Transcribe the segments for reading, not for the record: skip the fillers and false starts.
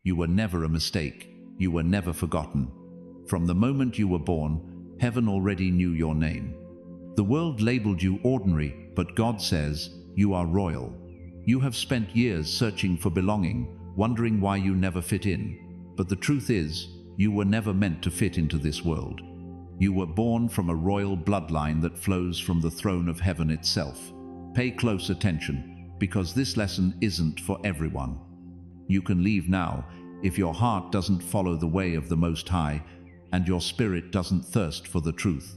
You were never a mistake. You were never forgotten. From the moment you were born, heaven already knew your name. The world labeled you ordinary, but God says you are royal. You have spent years searching for belonging, wondering why you never fit in. But the truth is, you were never meant to fit into this world. You were born from a royal bloodline that flows from the throne of heaven itself. Pay close attention, because this lesson isn't for everyone. You can leave now if your heart doesn't follow the way of the Most High and your spirit doesn't thirst for the truth.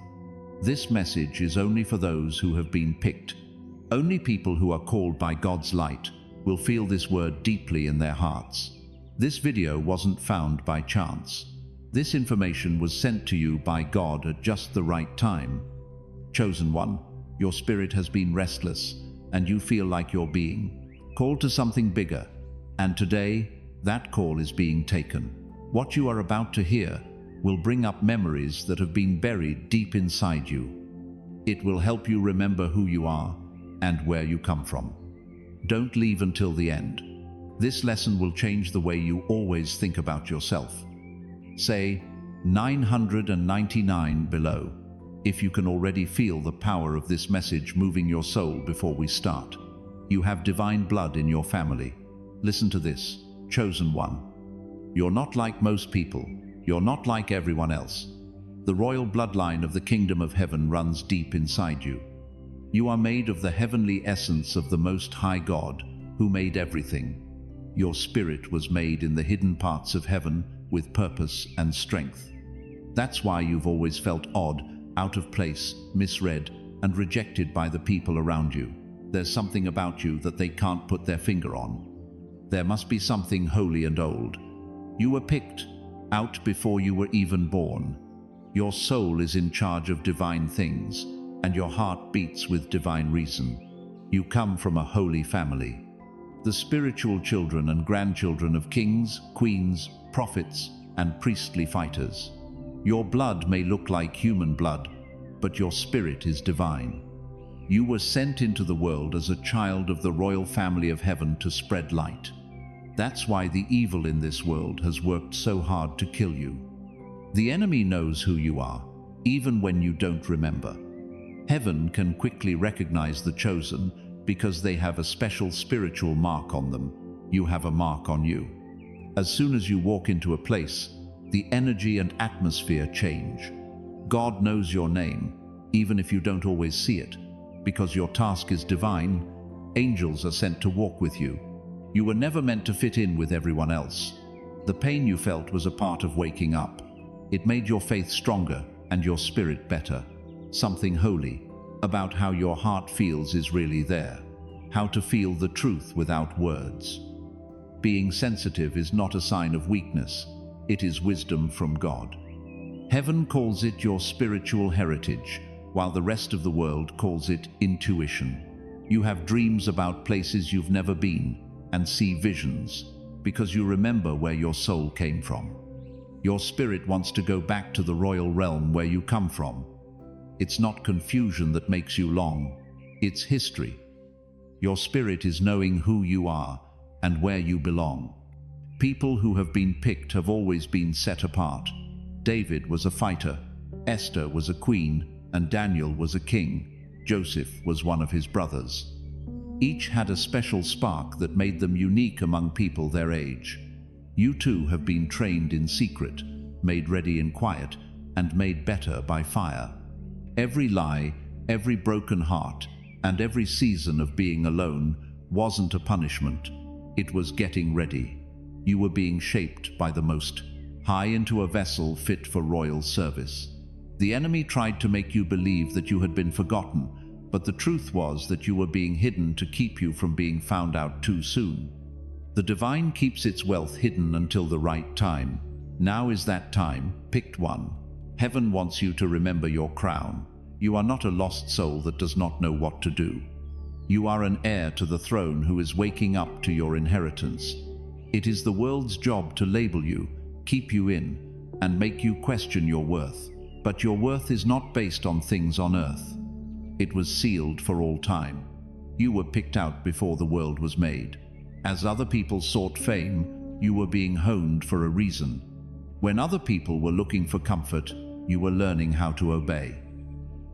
This message is only for those who have been picked. Only people who are called by God's light will feel this word deeply in their hearts. This video wasn't found by chance. This information was sent to you by God at just the right time. Chosen one, your spirit has been restless, and you feel like you're being called to something bigger. And today, that call is being taken. What you are about to hear will bring up memories that have been buried deep inside you. It will help you remember who you are and where you come from. Don't leave until the end. This lesson will change the way you always think about yourself. Say 999 below if you can already feel the power of this message moving your soul before we start. You have divine blood in your family. Listen to this, chosen one. You're not like most people. You're not like everyone else. The royal bloodline of the kingdom of heaven runs deep inside you. You are made of the heavenly essence of the Most High God, who made everything. Your spirit was made in the hidden parts of heaven with purpose and strength. That's why you've always felt odd, out of place, misread, and rejected by the people around you. There's something about you that they can't put their finger on. There must be something holy and old. You were picked out before you were even born. Your soul is in charge of divine things, and your heart beats with divine reason. You come from a holy family, the spiritual children and grandchildren of kings, queens, prophets, and priestly fighters. Your blood may look like human blood, but your spirit is divine. You were sent into the world as a child of the royal family of heaven to spread light. That's why the evil in this world has worked so hard to kill you. The enemy knows who you are, even when you don't remember. Heaven can quickly recognize the chosen because they have a special spiritual mark on them. You have a mark on you. As soon as you walk into a place, the energy and atmosphere change. God knows your name, even if you don't always see it. Because your task is divine, angels are sent to walk with you. You were never meant to fit in with everyone else. The pain you felt was a part of waking up. It made your faith stronger and your spirit better. Something holy about how your heart feels is really there. How to feel the truth without words. Being sensitive is not a sign of weakness. It is wisdom from God. Heaven calls it your spiritual heritage, while the rest of the world calls it intuition. You have dreams about places you've never been and see visions because you remember where your soul came from. Your spirit wants to go back to the royal realm where you come from. It's not confusion that makes you long, it's history. Your spirit is knowing who you are and where you belong. People who have been picked have always been set apart. David was a fighter, Esther was a queen, and Daniel was a king. Joseph was one of his brothers. Each had a special spark that made them unique among people their age. You too have been trained in secret, made ready in quiet, and made better by fire. Every lie, every broken heart, and every season of being alone wasn't a punishment. It was getting ready. You were being shaped by the Most High into a vessel fit for royal service. The enemy tried to make you believe that you had been forgotten, but the truth was that you were being hidden to keep you from being found out too soon. The divine keeps its wealth hidden until the right time. Now is that time, picked one. Heaven wants you to remember your crown. You are not a lost soul that does not know what to do. You are an heir to the throne who is waking up to your inheritance. It is the world's job to label you, keep you in, and make you question your worth. But your worth is not based on things on earth. It was sealed for all time. You were picked out before the world was made. As other people sought fame, you were being honed for a reason. When other people were looking for comfort, you were learning how to obey.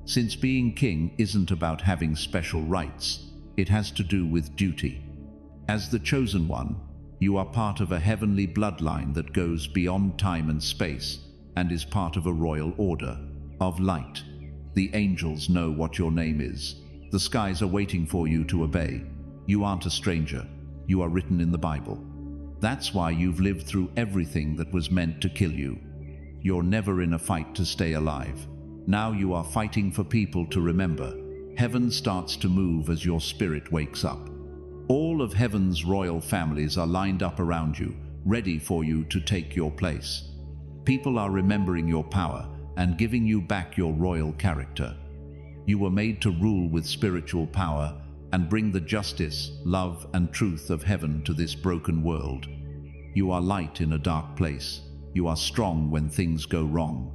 Since being king isn't about having special rights, it has to do with duty. As the chosen one, you are part of a heavenly bloodline that goes beyond time and space and is part of a royal order of light. The angels know what your name is. The skies are waiting for you to obey. You aren't a stranger. You are written in the Bible. That's why you've lived through everything that was meant to kill you. You're never in a fight to stay alive. Now you are fighting for people to remember. Heaven starts to move as your spirit wakes up. All of heaven's royal families are lined up around you, ready for you to take your place. People are remembering your power and giving you back your royal character. You were made to rule with spiritual power and bring the justice, love, and truth of heaven to this broken world. You are light in a dark place. You are strong when things go wrong.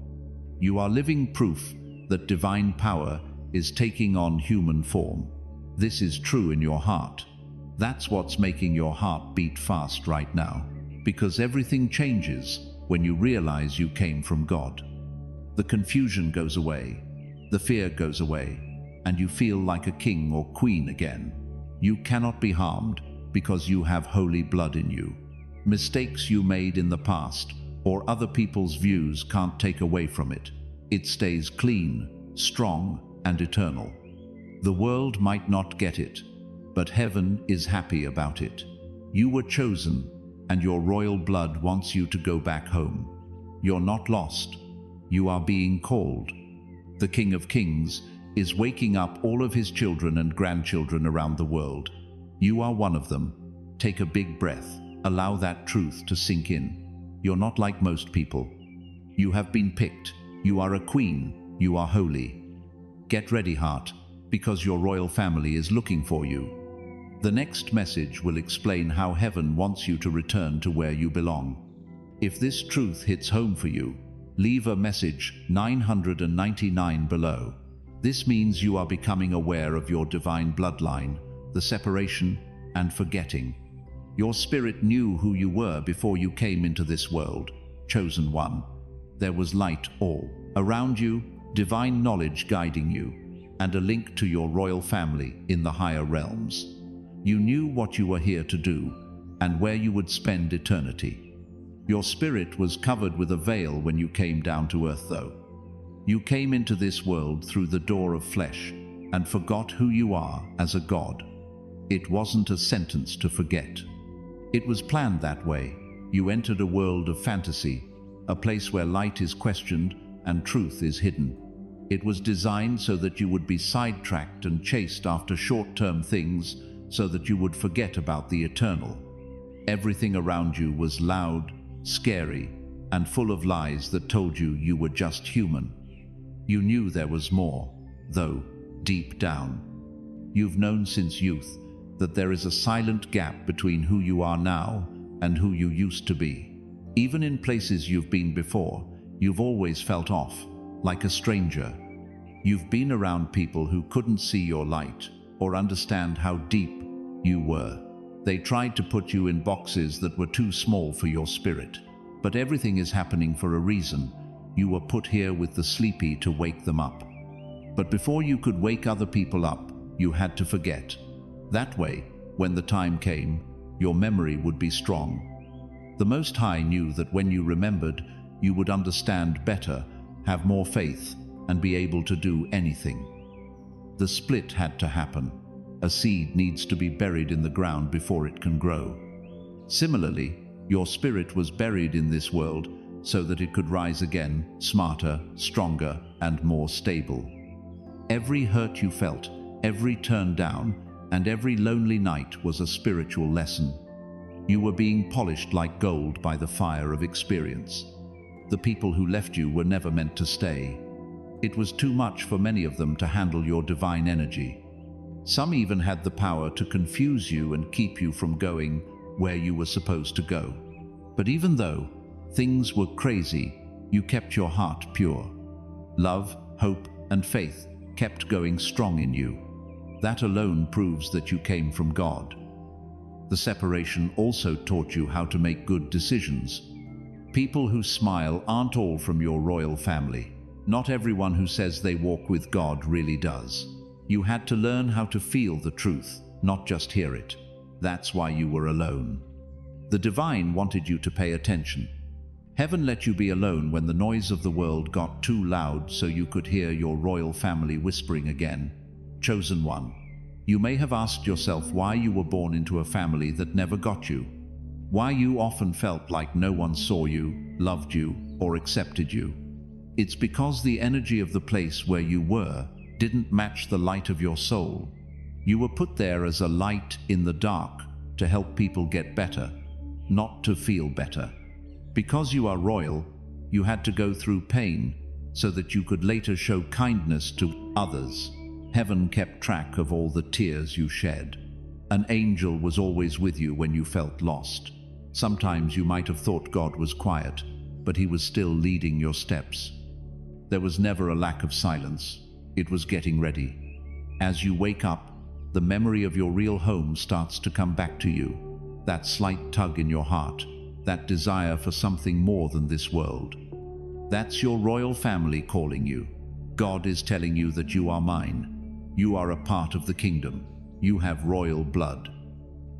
You are living proof that divine power is taking on human form. This is true in your heart. That's what's making your heart beat fast right now, because everything changes when you realize you came from God. The confusion goes away, the fear goes away, and you feel like a king or queen again. You cannot be harmed because you have holy blood in you. Mistakes you made in the past or other people's views can't take away from it. It stays clean, strong, and eternal. The world might not get it, but heaven is happy about it. You were chosen, and your royal blood wants you to go back home. You're not lost. You are being called. The King of Kings is waking up all of his children and grandchildren around the world. You are one of them. Take a big breath. Allow that truth to sink in. You're not like most people. You have been picked. You are a queen. You are holy. Get ready, heart, because your royal family is looking for you. The next message will explain how heaven wants you to return to where you belong. If this truth hits home for you, leave a message 999 below. This means you are becoming aware of your divine bloodline, the separation, and forgetting. Your spirit knew who you were before you came into this world, chosen one. There was light all around you, divine knowledge guiding you, and a link to your royal family in the higher realms. You knew what you were here to do, and where you would spend eternity. Your spirit was covered with a veil when you came down to earth, though. You came into this world through the door of flesh, and forgot who you are as a god. It wasn't a sentence to forget. It was planned that way. You entered a world of fantasy, a place where light is questioned and truth is hidden. It was designed so that you would be sidetracked and chased after short-term things, so that you would forget about the eternal. Everything around you was loud, scary, and full of lies that told you you were just human. You knew there was more, though, deep down. You've known since youth that there is a silent gap between who you are now and who you used to be. Even in places you've been before, you've always felt off, like a stranger. You've been around people who couldn't see your light or understand how deep you were. They tried to put you in boxes that were too small for your spirit. But everything is happening for a reason. You were put here with the sleepy to wake them up. But before you could wake other people up, you had to forget. That way, when the time came, your memory would be strong. The Most High knew that when you remembered, you would understand better, have more faith, and be able to do anything. The split had to happen. A seed needs to be buried in the ground before it can grow. Similarly, your spirit was buried in this world so that it could rise again, smarter, stronger, and more stable. Every hurt you felt, every turn down, and every lonely night was a spiritual lesson. You were being polished like gold by the fire of experience. The people who left you were never meant to stay. It was too much for many of them to handle your divine energy. Some even had the power to confuse you and keep you from going where you were supposed to go. But even though things were crazy, you kept your heart pure. Love, hope, and faith kept going strong in you. That alone proves that you came from God. The separation also taught you how to make good decisions. People who smile aren't all from your royal family. Not everyone who says they walk with God really does. You had to learn how to feel the truth, not just hear it. That's why you were alone. The divine wanted you to pay attention. Heaven let you be alone when the noise of the world got too loud so you could hear your royal family whispering again. Chosen one. You may have asked yourself why you were born into a family that never got you. Why you often felt like no one saw you, loved you, or accepted you. It's because the energy of the place where you were didn't match the light of your soul. You were put there as a light in the dark to help people get better, not to feel better. Because you are royal, you had to go through pain so that you could later show kindness to others. Heaven kept track of all the tears you shed. An angel was always with you when you felt lost. Sometimes you might have thought God was quiet, but he was still leading your steps. There was never a lack of silence. It was getting ready. As you wake up, the memory of your real home starts to come back to you. That slight tug in your heart, that desire for something more than this world. That's your royal family calling you. God is telling you that you are mine. You are a part of the kingdom. You have royal blood.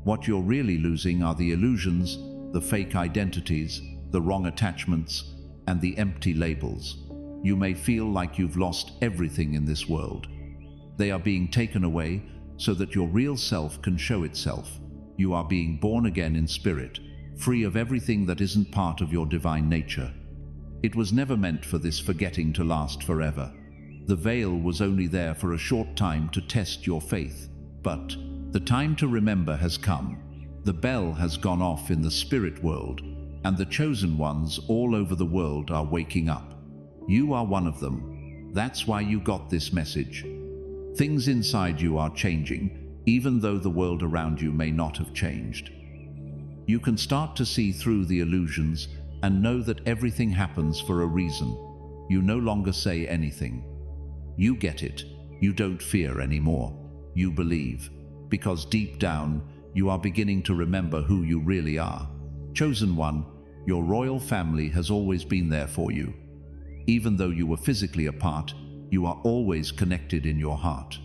What you're really losing are the illusions, the fake identities, the wrong attachments, and the empty labels. You may feel like you've lost everything in this world. They are being taken away so that your real self can show itself. You are being born again in spirit, free of everything that isn't part of your divine nature. It was never meant for this forgetting to last forever. The veil was only there for a short time to test your faith, but the time to remember has come. The bell has gone off in the spirit world, and the chosen ones all over the world are waking up. You are one of them. That's why you got this message. Things inside you are changing, even though the world around you may not have changed. You can start to see through the illusions and know that everything happens for a reason. You no longer say anything. You get it. You don't fear anymore. You believe. Because deep down, you are beginning to remember who you really are. Chosen one, your royal family has always been there for you. Even though you were physically apart, you are always connected in your heart.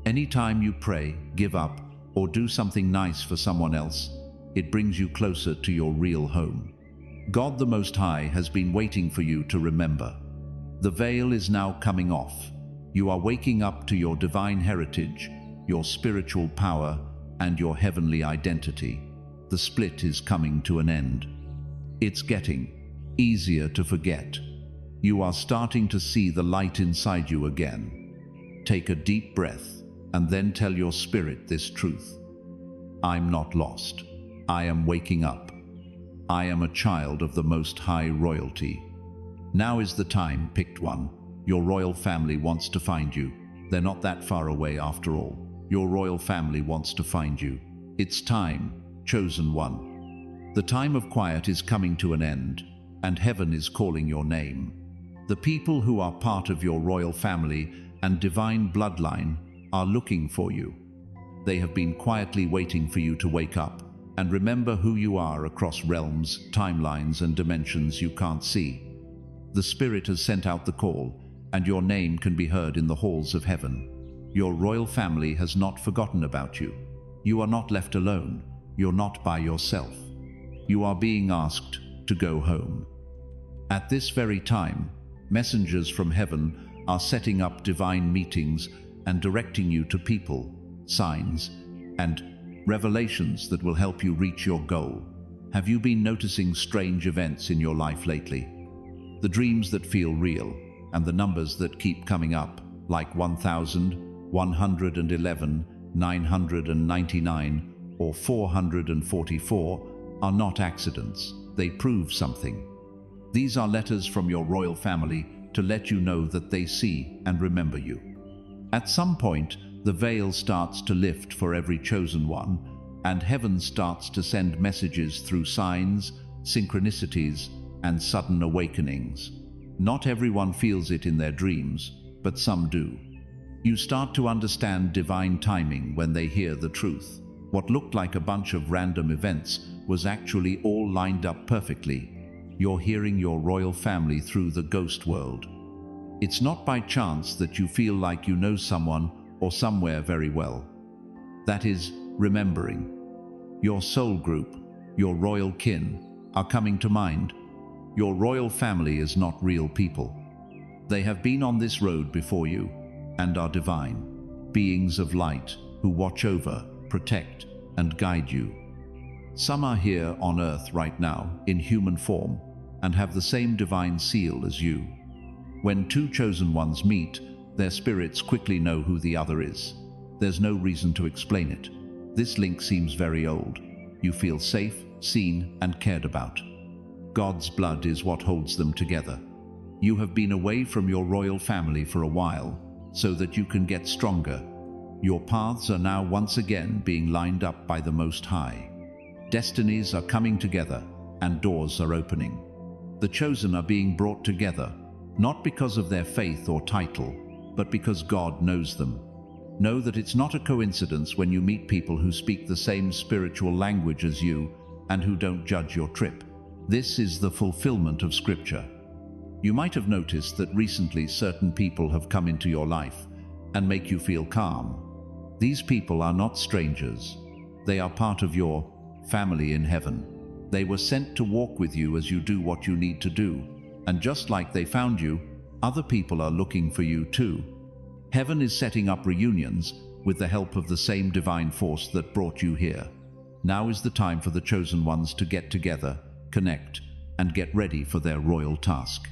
Anytime you pray, give up, or do something nice for someone else, it brings you closer to your real home. God the Most High has been waiting for you to remember. The veil is now coming off. You are waking up to your divine heritage, your spiritual power, and your heavenly identity. The split is coming to an end. It's getting easier to forget. You are starting to see the light inside you again. Take a deep breath and then tell your spirit this truth. I'm not lost. I am waking up. I am a child of the Most High royalty. Now is the time, picked one. Your royal family wants to find you. They're not that far away after all. Your royal family wants to find you. It's time, chosen one. The time of quiet is coming to an end, and heaven is calling your name. The people who are part of your royal family and divine bloodline are looking for you. They have been quietly waiting for you to wake up and remember who you are across realms, timelines, and dimensions you can't see. The Spirit has sent out the call, and your name can be heard in the halls of heaven. Your royal family has not forgotten about you. You are not left alone. You're not by yourself. You are being asked to go home. At this very time, messengers from heaven are setting up divine meetings and directing you to people, signs, and revelations that will help you reach your goal. Have you been noticing strange events in your life lately? The dreams that feel real and the numbers that keep coming up, like 1,111, 999, or 444, are not accidents. They prove something. These are letters from your royal family to let you know that they see and remember you. At some point, the veil starts to lift for every chosen one, and heaven starts to send messages through signs, synchronicities, and sudden awakenings. Not everyone feels it in their dreams, but some do. You start to understand divine timing when they hear the truth. What looked like a bunch of random events was actually all lined up perfectly. You're hearing your royal family through the ghost world. It's not by chance that you feel like you know someone or somewhere very well. That is remembering. Your soul group, your royal kin, are coming to mind. Your royal family is not real people. They have been on this road before you and are divine, beings of light who watch over, protect, and guide you. Some are here on earth right now in human form and have the same divine seal as you. When two chosen ones meet, their spirits quickly know who the other is. There's no reason to explain it. This link seems very old. You feel safe, seen, and cared about. God's blood is what holds them together. You have been away from your royal family for a while, so that you can get stronger. Your paths are now once again being lined up by the Most High. Destinies are coming together, and doors are opening. The chosen are being brought together, not because of their faith or title, but because God knows them. Know that it's not a coincidence when you meet people who speak the same spiritual language as you and who don't judge your trip. This is the fulfillment of Scripture. You might have noticed that recently certain people have come into your life and make you feel calm. These people are not strangers. They are part of your family in heaven. They were sent to walk with you as you do what you need to do. And just like they found you, other people are looking for you too. Heaven is setting up reunions with the help of the same divine force that brought you here. Now is the time for the chosen ones to get together, connect, and get ready for their royal task.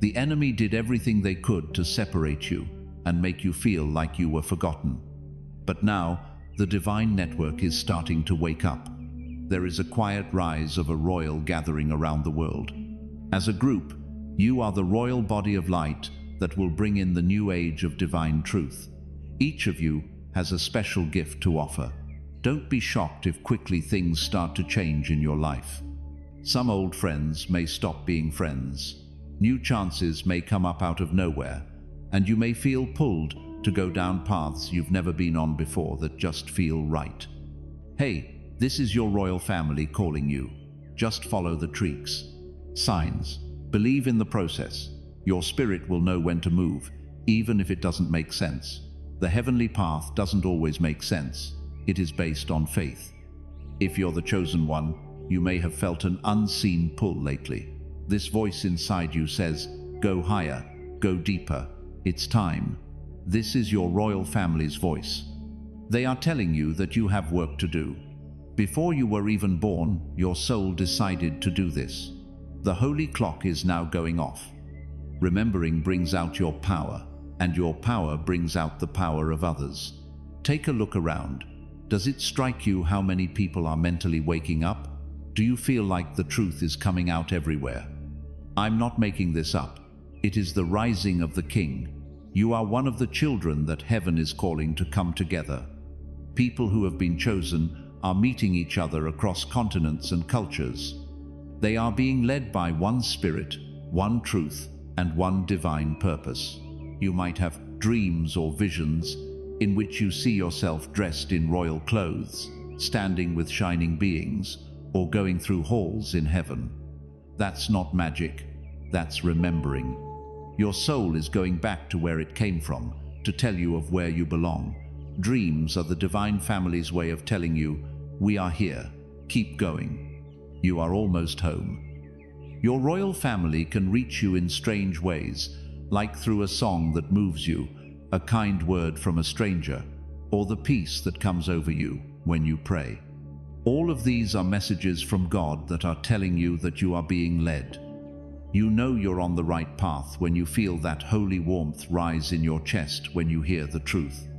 The enemy did everything they could to separate you and make you feel like you were forgotten. But now, the divine network is starting to wake up. There is a quiet rise of a royal gathering around the world. As a group, you are the royal body of light that will bring in the new age of divine truth. Each of you has a special gift to offer. Don't be shocked if quickly things start to change in your life. Some old friends may stop being friends. New chances may come up out of nowhere, and you may feel pulled to go down paths you've never been on before that just feel right. Hey, this is your royal family calling you. Just follow the tricks. Signs. Believe in the process. Your spirit will know when to move, even if it doesn't make sense. The heavenly path doesn't always make sense. It is based on faith. If you're the chosen one, you may have felt an unseen pull lately. This voice inside you says, go higher, go deeper, it's time. This is your royal family's voice. They are telling you that you have work to do. Before you were even born, your soul decided to do this. The holy clock is now going off. Remembering brings out your power, and your power brings out the power of others. Take a look around. Does it strike you how many people are mentally waking up? Do you feel like the truth is coming out everywhere? I'm not making this up. It is the rising of the King. You are one of the children that heaven is calling to come together. People who have been chosen are meeting each other across continents and cultures. They are being led by one spirit, one truth, and one divine purpose. You might have dreams or visions in which you see yourself dressed in royal clothes, standing with shining beings, or going through halls in heaven. That's not magic, that's remembering. Your soul is going back to where it came from, to tell you of where you belong. Dreams are the divine family's way of telling you, we are here, keep going. You are almost home. Your royal family can reach you in strange ways, like through a song that moves you, a kind word from a stranger, or the peace that comes over you when you pray. All of these are messages from God that are telling you that you are being led. You know you're on the right path when you feel that holy warmth rise in your chest when you hear the truth.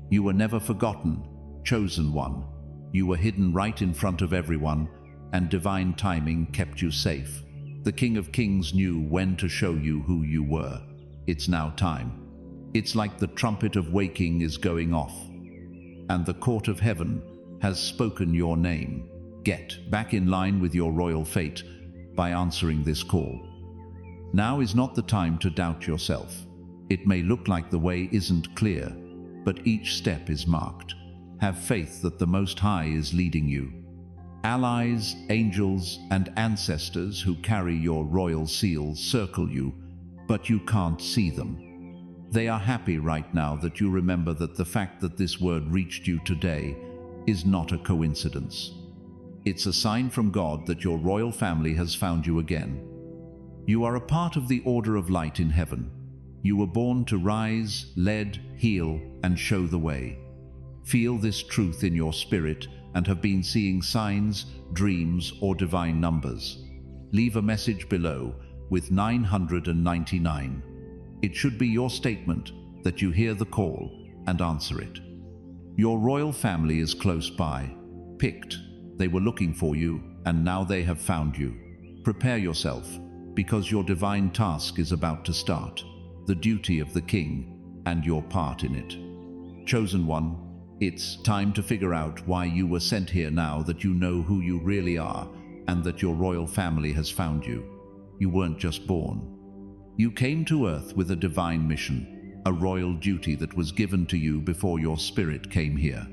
You were never forgotten, chosen one. You were hidden right in front of everyone, and divine timing kept you safe. The King of Kings knew when to show you who you were. It's now time. It's like the trumpet of waking is going off, and the court of heaven has spoken your name. Get back in line with your royal fate by answering this call. Now is not the time to doubt yourself. It may look like the way isn't clear, but each step is marked. Have faith that the Most High is leading you. Allies, angels, and ancestors who carry your royal seals circle you, but you can't see them. They are happy right now that you remember that the fact that this word reached you today is not a coincidence. It's a sign from God that your royal family has found you again. You are a part of the order of light in heaven. You were born to rise, lead, heal, and show the way. Feel this truth in your spirit and have been seeing signs, dreams, or divine numbers. Leave a message below with 999. It should be your statement that you hear the call and answer it. Your royal family is close by. Picked. They were looking for you, and now they have found you. Prepare yourself, because your divine task is about to start. The duty of the king, and your part in it. Chosen one, it's time to figure out why you were sent here now that you know who you really are, and that your royal family has found you. You weren't just born. You came to earth with a divine mission, a royal duty that was given to you before your spirit came here.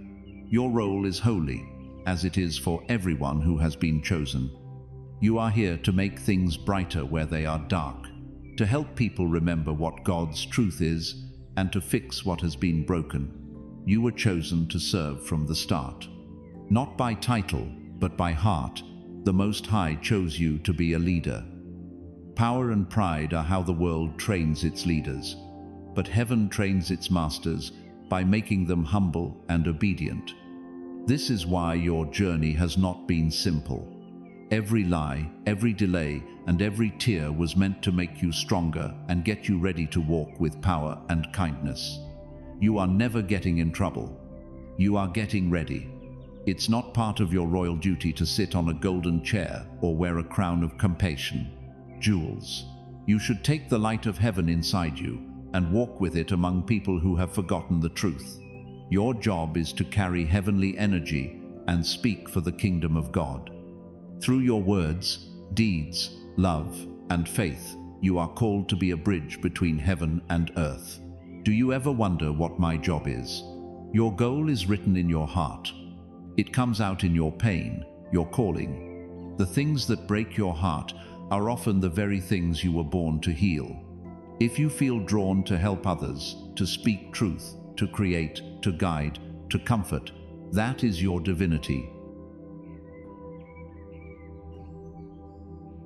Your role is holy, as it is for everyone who has been chosen. You are here to make things brighter where they are dark, to help people remember what God's truth is, and to fix what has been broken. You were chosen to serve from the start. Not by title, but by heart, the Most High chose you to be a leader. Power and pride are how the world trains its leaders, but heaven trains its masters by making them humble and obedient. This is why your journey has not been simple. Every lie, every delay, and every tear was meant to make you stronger and get you ready to walk with power and kindness. You are never getting in trouble. You are getting ready. It's not part of your royal duty to sit on a golden chair or wear a crown of compassion. Jewels. You should take the light of heaven inside you and walk with it among people who have forgotten the truth. Your job is to carry heavenly energy and speak for the kingdom of God. Through your words, deeds, love, and faith, you are called to be a bridge between heaven and earth. Do you ever wonder what my job is? Your goal is written in your heart. It comes out in your pain, your calling. The things that break your heart are often the very things you were born to heal. If you feel drawn to help others, to speak truth, to create, to guide, to comfort, that is your divinity.